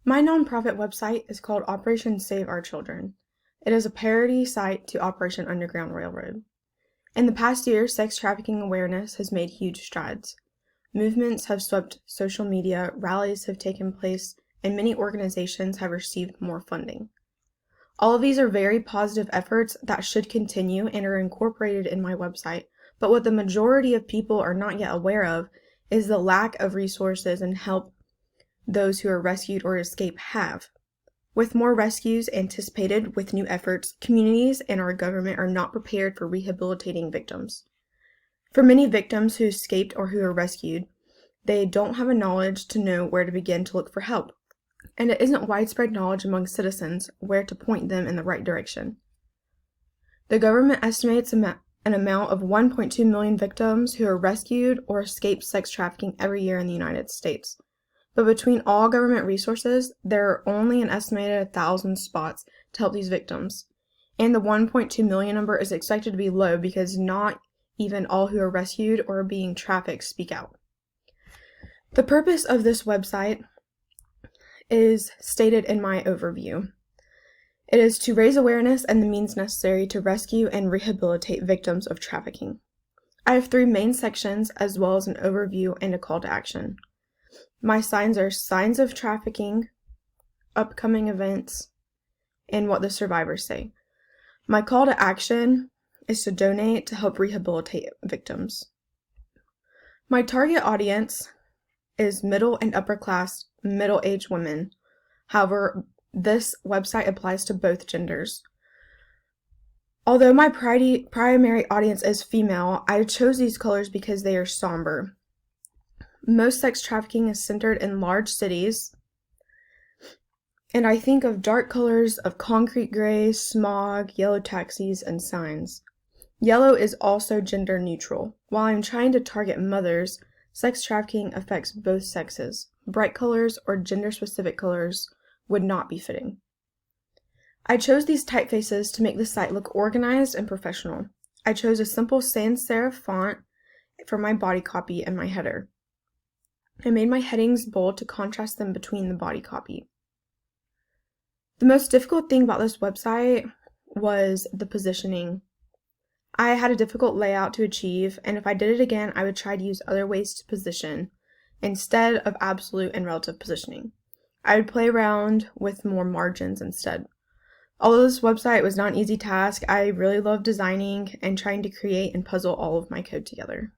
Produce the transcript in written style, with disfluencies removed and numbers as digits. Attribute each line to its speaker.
Speaker 1: My nonprofit website is called Operation Save Our Children. It is a parody site to Operation Underground Railroad. In the past year, sex trafficking awareness has made huge strides. Movements have swept social media, rallies have taken place, and many organizations have received more funding. All of these are very positive efforts that should continue and are incorporated in my website, but what the majority of people are not yet aware of is the lack of resources and help those who are rescued or escape have. With more rescues anticipated with new efforts, communities and our government are not prepared for rehabilitating victims. For many victims who escaped or who are rescued, they don't have a knowledge to know where to begin to look for help, and it isn't widespread knowledge among citizens where to point them in the right direction. The government estimates an amount of 1.2 million victims who are rescued or escape sex trafficking every year in the United States. But between all government resources, there are only an estimated 1,000 spots to help these victims. And the 1.2 million number is expected to be low because not even all who are rescued or are being trafficked speak out. The purpose of this website is stated in my overview. It is to raise awareness and the means necessary to rescue and rehabilitate victims of trafficking. I have 3 main sections as well as an overview and a call to action. My signs are signs of trafficking, upcoming events, and what the survivors say. My call to action is to donate to help rehabilitate victims. My target audience is middle and upper class, middle-aged women. However, this website applies to both genders. Although my primary audience is female, I chose these colors because they are somber. Most sex trafficking is centered in large cities, and I think of dark colors of concrete gray, smog, yellow taxis, and signs. Yellow is also gender neutral. While I'm trying to target mothers, sex trafficking affects both sexes. Bright colors or gender-specific colors would not be fitting. I chose these typefaces to make the site look organized and professional. I chose a simple sans serif font for my body copy and my header. I made my headings bold to contrast them between the body copy. The most difficult thing about this website was the positioning. I had a difficult layout to achieve, and if I did it again, I would try to use other ways to position instead of absolute and relative positioning. I would play around with more margins instead. Although this website was not an easy task, I really loved designing and trying to create and puzzle all of my code together.